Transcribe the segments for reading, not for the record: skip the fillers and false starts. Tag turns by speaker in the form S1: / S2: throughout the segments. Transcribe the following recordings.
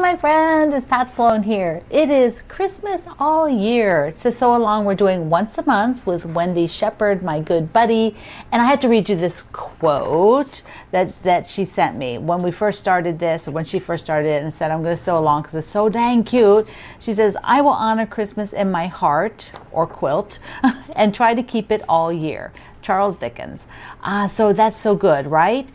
S1: my friend, it's Pat Sloan here. It is Christmas all year. It says so along we're doing once a month with Wendy Shepherd, my good buddy. And I had to read you this quote that she sent me when we first started this, or when she first started it, and said, I'm going to sew along because it's so dang cute. She says, I will honor Christmas in my heart, or quilt, and try to keep it all year. Charles Dickens. So that's so good, right?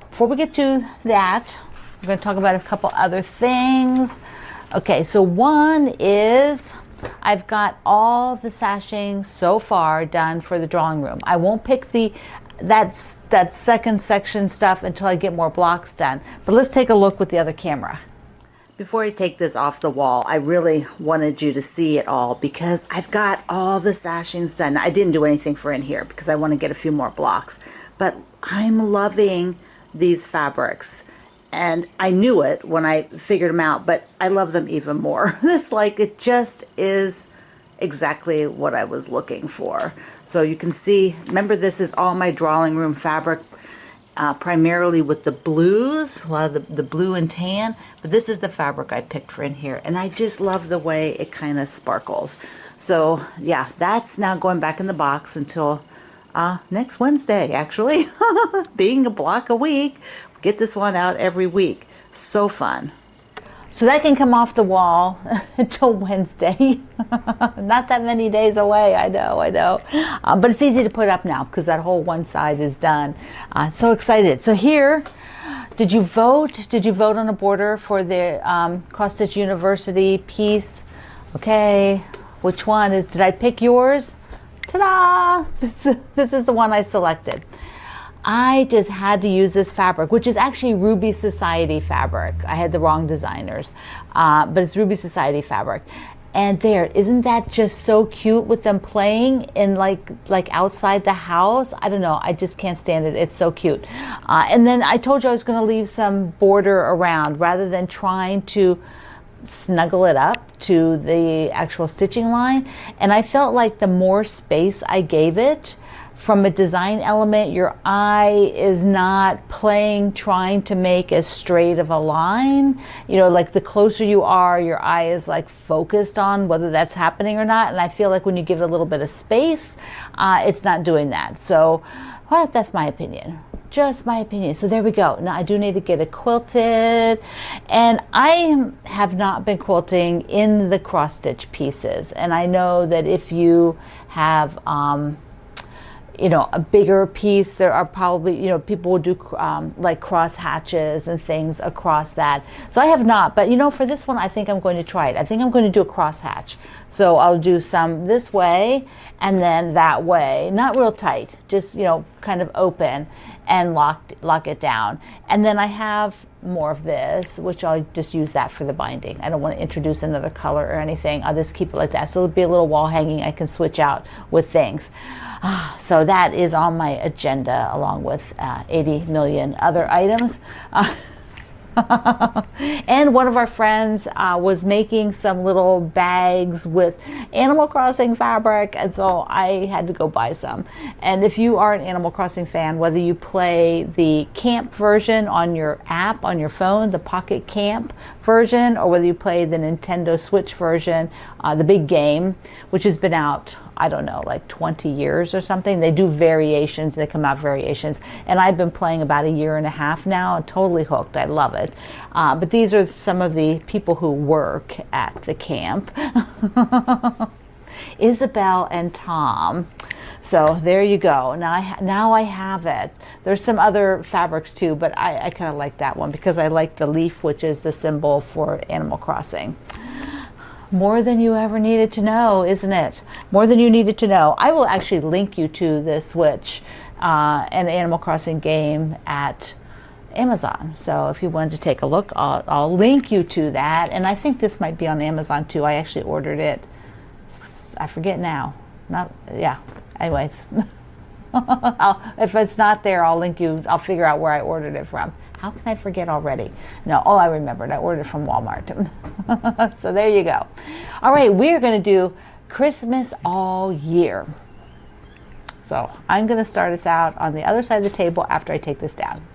S1: Before we get to that, we're going to talk about a couple other things. Okay, so one is I've got all the sashing so far done for the drawing room. I won't pick that second section stuff until I get more blocks done. But let's take a look with the other camera. Before I take this off the wall, I really wanted you to see it all because I've got all the sashings done. I didn't do anything for in here because I want to get a few more blocks. But I'm loving these fabrics. And I knew it when I figured them out, but I love them even more. It just is exactly what I was looking for. So you can see, remember this is all my drawing room fabric, primarily with the blues, a lot of the blue and tan, but this is the fabric I picked for in here. And I just love the way it kind of sparkles. So yeah, that's now going back in the box until next Wednesday, actually. Being a block a week. Get this one out every week. So fun. So that can come off the wall until Wednesday. Not that many days away, I know. But it's easy to put up now because that whole one side is done. So excited. So here, did you vote? Did you vote on a border for the Cross Stitch University piece? Okay, which one is, did I pick yours? Ta-da! This is the one I selected. I just had to use this fabric, which is actually Ruby Society fabric. I had the wrong designers, but it's Ruby Society fabric. And there, isn't that just so cute with them playing in like outside the house? I don't know, I just can't stand it. It's so cute. And then I told you I was going to leave some border around rather than trying to snuggle it up to the actual stitching line. And I felt like the more space I gave it, from a design element, your eye is not trying to make as straight of a line. You know, like the closer you are, your eye is like focused on whether that's happening or not. And I feel like when you give it a little bit of space, it's not doing that. So, well, that's my opinion. Just my opinion. So there we go. Now I do need to get it quilted, and I have not been quilting in the cross stitch pieces. And I know that if you have a bigger piece, there are probably, people will do like cross hatches and things across that. So I have not, but for this one, I think I'm going to try it. I think I'm going to do a cross hatch. So I'll do some this way and then that way, not real tight, just, kind of open and lock it down. And then I have more of this, which I'll just use that for the binding. I don't want to introduce another color or anything. I'll just keep it like that. So it'll be a little wall hanging I can switch out with things. So that is on my agenda along with 80 million other items. And one of our friends was making some little bags with Animal Crossing fabric, and so I had to go buy some. And if you are an Animal Crossing fan, whether you play the camp version on your app on your phone, the Pocket Camp version, or whether you play the Nintendo Switch version, the big game, which has been out, I don't know, like 20 years or something. They do variations, they come out variations. And I've been playing about a year and a half now, and totally hooked. I love it. But these are some of the people who work at the camp. Isabel and Tom. So there you go. Now I have it. There's some other fabrics too, but I kind of like that one because I like the leaf, which is the symbol for Animal Crossing. More than you ever needed to know, isn't it? More than you needed to know. I will actually link you to the Switch and Animal Crossing game at Amazon. So if you wanted to take a look, I'll link you to that. And I think this might be on Amazon too. I actually ordered it. I forget now. Anyways. If it's not there, I'll link you. I'll figure out where I ordered it from. How can I forget already? No, I remembered. I ordered from Walmart. So there you go. All right, we're going to do Christmas all year. So I'm going to start us out on the other side of the table after I take this down.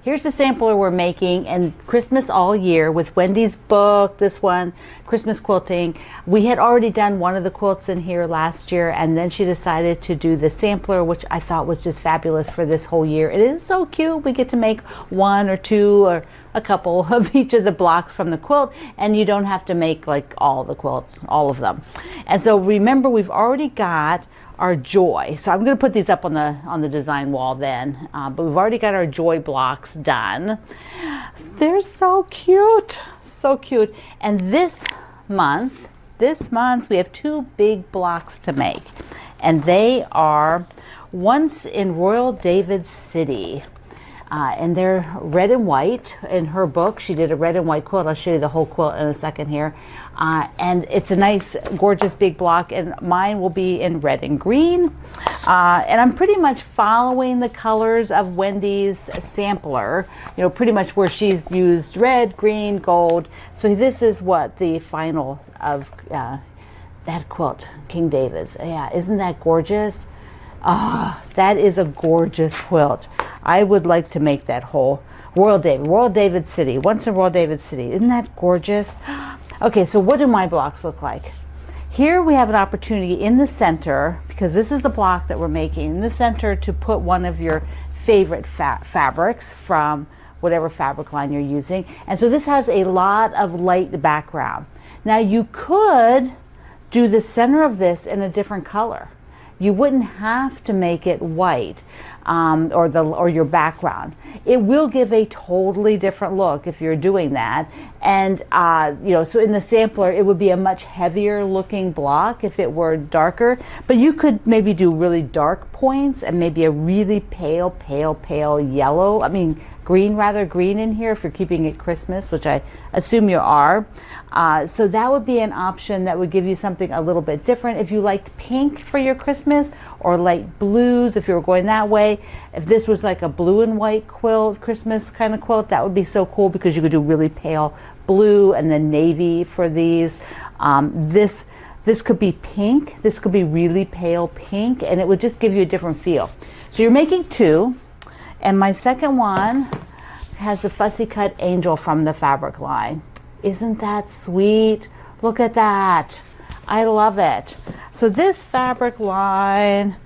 S1: here's the sampler we're making, and Christmas all year with Wendy's book, this one, Christmas quilting. We had already done one of the quilts in here last year, and then she decided to do the sampler, which I thought was just fabulous for this whole year. It is so cute. We get to make one or two or a couple of each of the blocks from the quilt, and you don't have to make like all the quilt, all of them. And so remember, we've already got our joy. So I'm going to put these up on the design wall then, but we've already got our joy blocks done. They're so cute, so cute. And this month we have two big blocks to make, and they are Once in Royal David City. And they're red and white. In her book, she did a red and white quilt. I'll show you the whole quilt in a second here. And it's a nice, gorgeous big block, and mine will be in red and green. And I'm pretty much following the colors of Wendy's sampler, you know, pretty much where she's used red, green, gold. So this is what the final of that quilt, King David's. Yeah, isn't that gorgeous? Oh, that is a gorgeous quilt. I would like to make that whole Royal David City, Once in Royal David City. Isn't that gorgeous? Okay, so what do my blocks look like? Here we have an opportunity in the center, because this is the block that we're making, in the center to put one of your favorite fabrics from whatever fabric line you're using. And so this has a lot of light background. Now you could do the center of this in a different color. You wouldn't have to make it white or your background. It will give a totally different look if you're doing that. And you know, so in the sampler, it would be a much heavier looking block if it were darker. But you could maybe do really dark points and maybe a really pale yellow. I mean, green in here if you're keeping it Christmas, which I assume you are. So that would be an option that would give you something a little bit different. If you liked pink for your Christmas, or light blues if you were going that way. If this was like a blue and white quilt, Christmas kind of quilt, that would be so cool, because you could do really pale blue and then navy for these. This could be pink. This could be really pale pink, and it would just give you a different feel. So you're making two, and my second one has the Fussy Cut Angel from the fabric line. Isn't that sweet? Look at that. I love it. So this fabric line,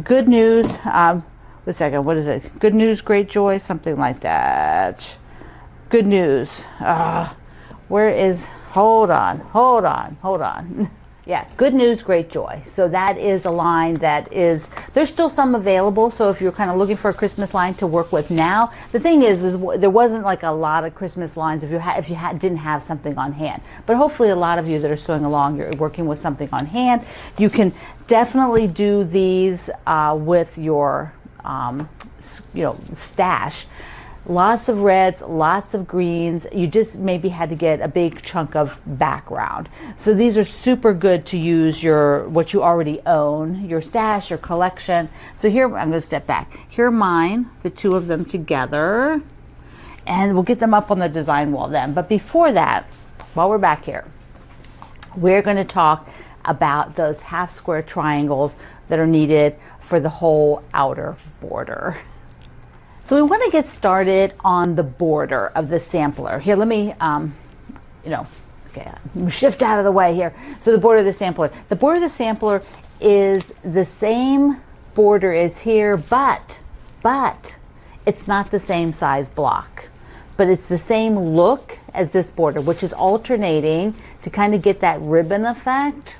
S1: Good News, wait a second, what is it? Good News, Great Joy, something like that. Good News. Where is, hold on. Yeah, Good News, Great Joy. So that is a line that is, there's still some available. So if you're kind of looking for a Christmas line to work with now, the thing is there wasn't like a lot of Christmas lines if you didn't have something on hand. But hopefully a lot of you that are sewing along, you're working with something on hand. You can definitely do these with your, stash. Lots of reds, lots of greens. You just maybe had to get a big chunk of background. So these are super good to use what you already own, your stash, your collection. So here, I'm going to step back. Here are mine, the two of them together, and we'll get them up on the design wall then. But before that, while we're back here, we're going to talk about those half square triangles that are needed for the whole outer border. So we want to get started on the border of the sampler. Here, let me, shift out of the way here. So the border of the sampler. The border of the sampler is the same border as here, but it's not the same size block. But it's the same look as this border, which is alternating to kind of get that ribbon effect.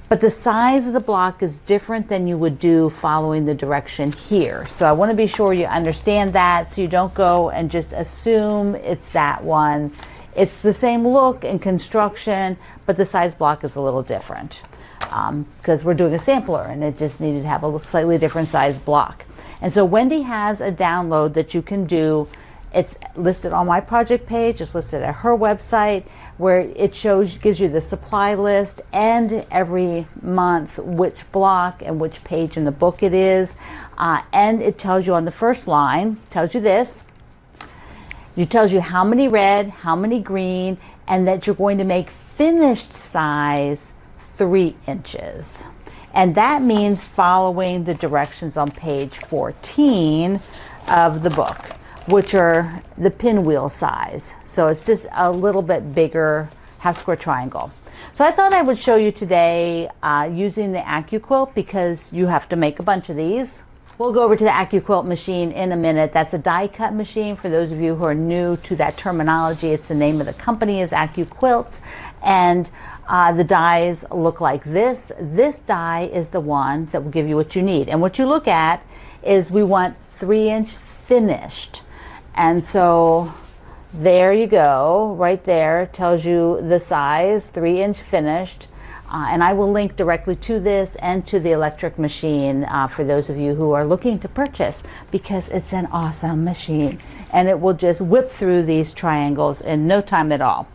S1: But the size of the block is different than you would do following the direction here. So I want to be sure you understand that, so you don't go and just assume it's that one. It's the same look and construction, but the size block is a little different because we're doing a sampler and it just needed to have a slightly different size block. And so Wendy has a download that you can do. It's listed on my project page. It's listed at her website, where it gives you the supply list and every month which block and which page in the book it is. And it tells you on the first line, tells you this. It tells you how many red, how many green, and that you're going to make finished size 3 inches. And that means following the directions on page 14 of the book. which are the pinwheel size. So it's just a little bit bigger half square triangle. So I thought I would show you today using the AccuQuilt, because you have to make a bunch of these. We'll go over to the AccuQuilt machine in a minute. That's a die cut machine. For those of you who are new to that terminology, it's the name of the company is AccuQuilt. And the dies look like this. This die is the one that will give you what you need. And what you look at is we want 3-inch finished. And so there you go, right there, tells you the size, 3-inch finished. And I will link directly to this and to the electric machine for those of you who are looking to purchase, because it's an awesome machine and it will just whip through these triangles in no time at all.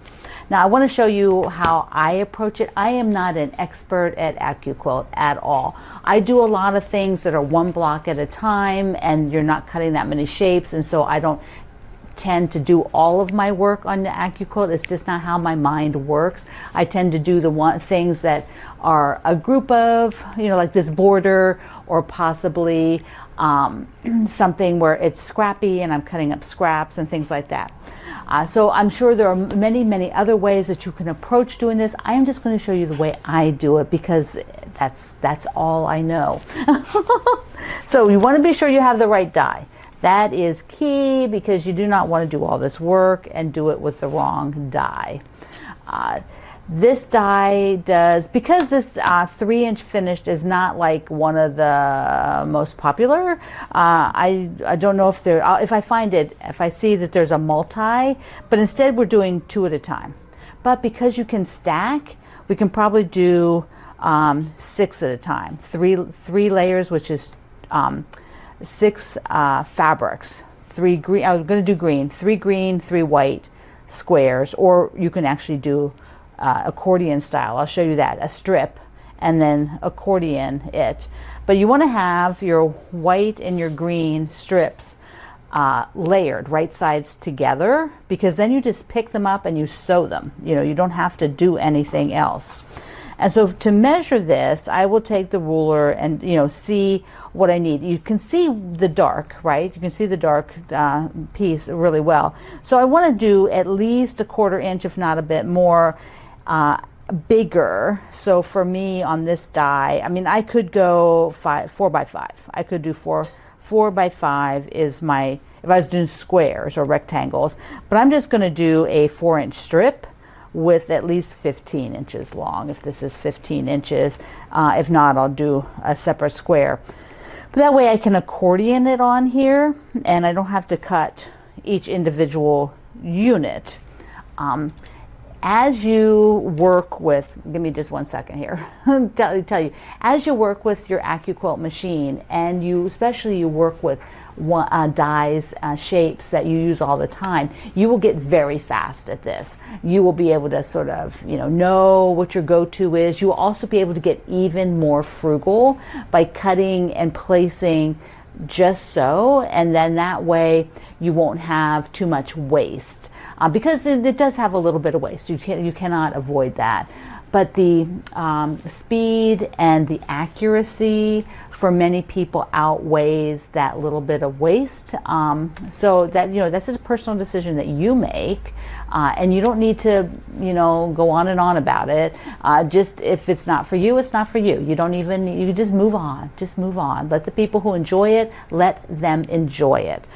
S1: Now I want to show you how I approach it. I am not an expert at AccuQuilt at all. I do a lot of things that are one block at a time, and you're not cutting that many shapes, and so I don't tend to do all of my work on the AccuQuilt. It's just not how my mind works. I tend to do the things that are a group of, like this border, or possibly something where it's scrappy and I'm cutting up scraps and things like that. So I'm sure there are many, many other ways that you can approach doing this. I am just going to show you the way I do it, because that's all I know. So you want to be sure you have the right die. That is key, because you do not want to do all this work and do it with the wrong die. This die does, because this 3-inch finished is not like one of the most popular. I don't know if if I see that there's a multi, but instead we're doing 2 at a time. But because you can stack, we can probably do 6 at a time. Three layers, which is 6 fabrics. 3 green. I'm going to do green. 3 green, 3 white squares, or you can actually do accordion style. I'll show you that, a strip, and then accordion it. But you want to have your white and your green strips layered right sides together, because then you just pick them up and you sew them. You don't have to do anything else. And so to measure this, I will take the ruler and see what I need. You can see the dark, right? You can see the dark piece really well. So I want to do at least 1/4 inch, if not a bit more, bigger. So for me on this die, I could go 4 by 5. I could do 4 by 5 is my, if I was doing squares or rectangles. But I'm just going to do a 4-inch strip with at least 15 inches long, if this is 15 inches. If not, I'll do a separate square. But that way I can accordion it on here, and I don't have to cut each individual unit. As you work with, give me just 1 second here, tell you, as you work with your AccuQuilt machine, and especially you work with dies, shapes that you use all the time, you will get very fast at this. You will be able to sort of, know what your go-to is. You will also be able to get even more frugal by cutting and placing just so, and then that way you won't have too much waste, because it does have a little bit of waste. You cannot avoid that. But the speed and the accuracy for many people outweighs that little bit of waste. So that, that's a personal decision that you make, and you don't need to, go on and on about it. Just if it's not for you, it's not for you. You just move on. Just move on. Let the people who enjoy it, let them enjoy it.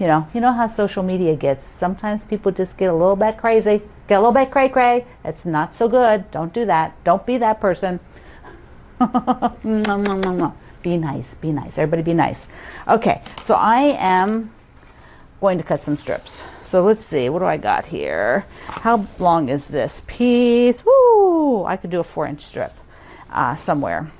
S1: You know how social media gets. Sometimes people just get a little bit crazy. Get a little bit cray-cray. It's not so good. Don't do that. Don't be that person. Be nice. Be nice. Everybody be nice. Okay, so I am going to cut some strips. So let's see. What do I got here? How long is this piece? Woo! I could do a 4-inch strip somewhere.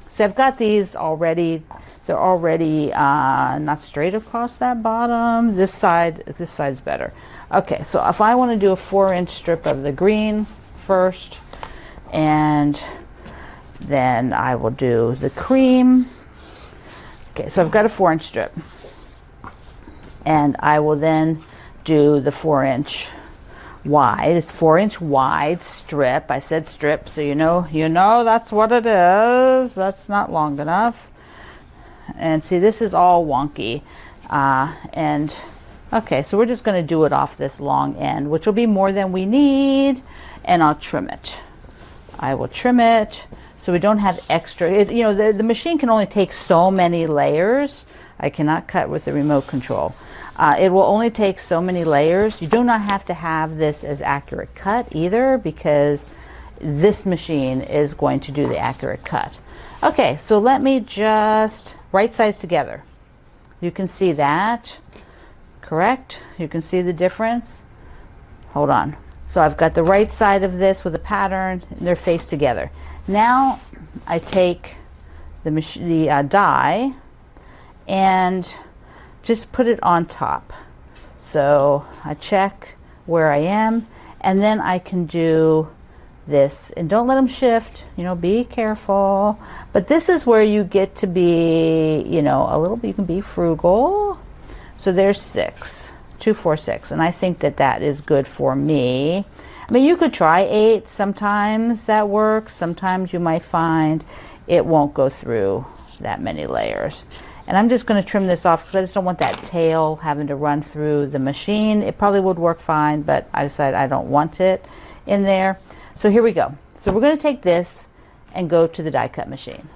S1: So I've got these already. They're already not straight across that bottom. This side is better. Okay, so if I want to do a 4-inch strip of the green first, and then I will do the cream. Okay, so I've got a 4-inch strip, and I will then do the 4-inch wide. It's 4-inch wide strip. I said strip, so you know that's what it is. That's not long enough. And see, this is all wonky, and Okay, so we're just going to do it off this long end, which will be more than we need, and I'll trim it. I will trim it so we don't have extra. You know, the machine can only take so many layers. I cannot cut with the remote control. It will only take so many layers. You do not have to have this as accurate cut either, because this machine is going to do the accurate cut. Okay, so let me just right sides together. You can see that. Correct? You can see the difference. Hold on. So I've got the right side of this with a pattern, and they're faced together. Now I take the die and just put it on top. So I check where I am, and then I can do this, and don't let them shift, you know, be careful. But this is where you get to be, you know, a little bit, you can be frugal. So there's 6, 2, 4, 6, and I think that that is good for me. I mean, you could try 8. Sometimes that works. Sometimes you might find it won't go through that many layers. And I'm just going to trim this off because I just don't want that tail having to run through the machine. It probably would work fine, but I decided I don't want it in there. So here we go. So we're going to take this and go to the die cut machine.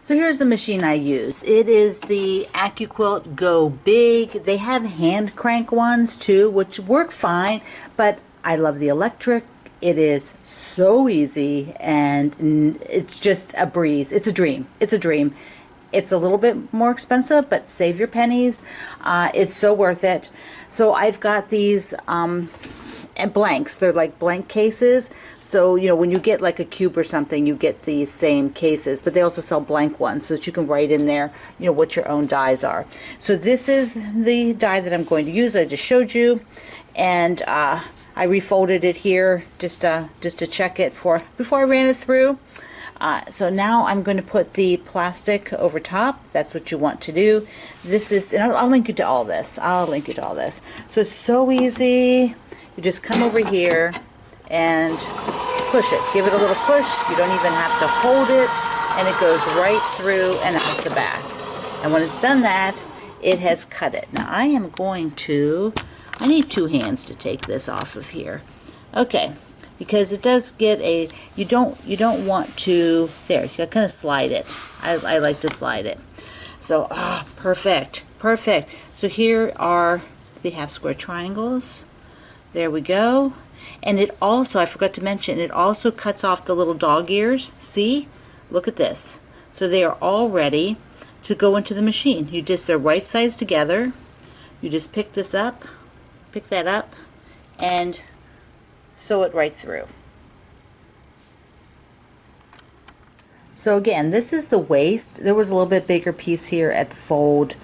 S1: So here's the machine I use. It is the AccuQuilt Go Big. They have hand crank ones too, which work fine, but I love the electric. It is so easy, and it's just a breeze. It's a dream. It's a dream. It's a little bit more expensive, but save your pennies. It's so worth it. So I've got these and blanks. They're like blank cases. So, you know, when you get like a cube or something, you get these same cases, but they also sell blank ones so that you can write in there, you know, what your own dies are. So this is the die that I'm going to use. I just showed you, and I refolded it here just to check it before I ran it through. So now I'm going to put the plastic over top. That's what you want to do. This is, and I'll link you to all this. I'll link you to all this. So it's so easy. You just come over here and push it. Give it a little push. You don't even have to hold it, and it goes right through and out the back. And when it's done that, it has cut it. Now I am going to, I need 2 hands to take this off of here. Okay. Because it does get a, you don't want to, there, you kind of slide it. I like to slide it. So, perfect, perfect. So here are the half square triangles. There we go. And it also, I forgot to mention, it also cuts off the little dog ears. See? Look at this. So they are all ready to go into the machine. You just, they're right sides together. You just pick this up, pick that up, and sew it right through. So again, this is the waist. There was a little bit bigger piece here at the fold.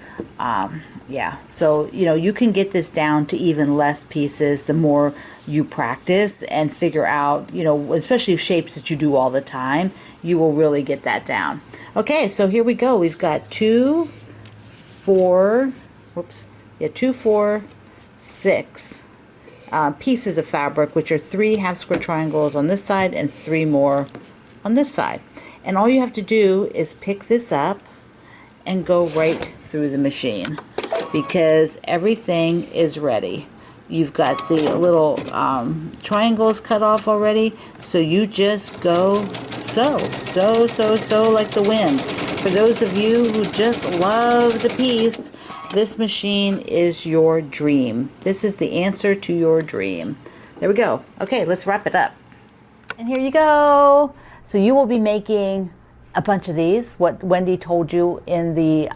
S1: Yeah, so you know, you can get this down to even less pieces the more you practice and figure out, you know, especially shapes that you do all the time, you will really get that down. Okay, so here we go. We've got 2, 4, whoops, yeah, 2, 4, 6 pieces of fabric, which are 3 half square triangles on this side and 3 more on this side. And all you have to do is pick this up and go right through the machine, because everything is ready. You've got the little triangles cut off already, so you just go sew like the wind. For those of you who just love the piece, this machine is your dream. This is the answer to your dream. There we go. Okay, let's wrap it up. And here you go. So you will be making a bunch of these, what Wendy told you in the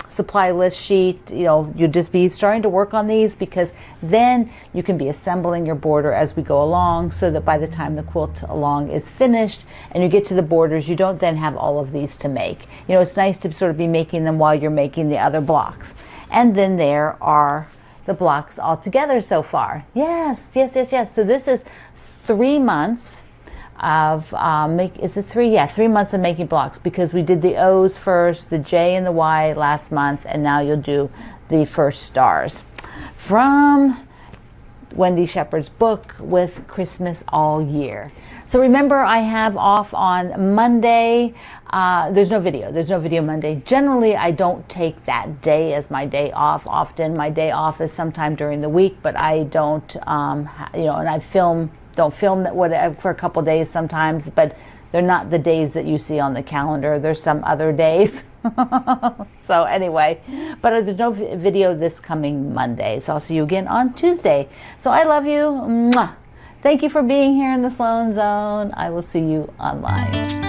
S1: supply list sheet. You know, you'll just be starting to work on these, because then you can be assembling your border as we go along, so that by the time the quilt along is finished and you get to the borders, you don't then have all of these to make. You know, it's nice to sort of be making them while you're making the other blocks. And then there are the blocks all together so far. Yes, yes, yes, yes. So this is 3 months of is it 3? Yeah, 3 months of making blocks, because we did the O's first, the J and the Y last month, and now you'll do the first stars from Wendy Shepherd's book with Christmas All Year. So remember, I have off on Monday. there's no video. There's no video Monday. Generally, I don't take that day as my day off. Often my day off is sometime during the week, but I don't, and I don't film that whatever for a couple days sometimes, but they're not the days that you see on the calendar. There's some other days. So anyway, but there's no video this coming Monday. So I'll see you again on Tuesday. So I love you. Mwah. Thank you for being here in the Sloan Zone. I will see you online.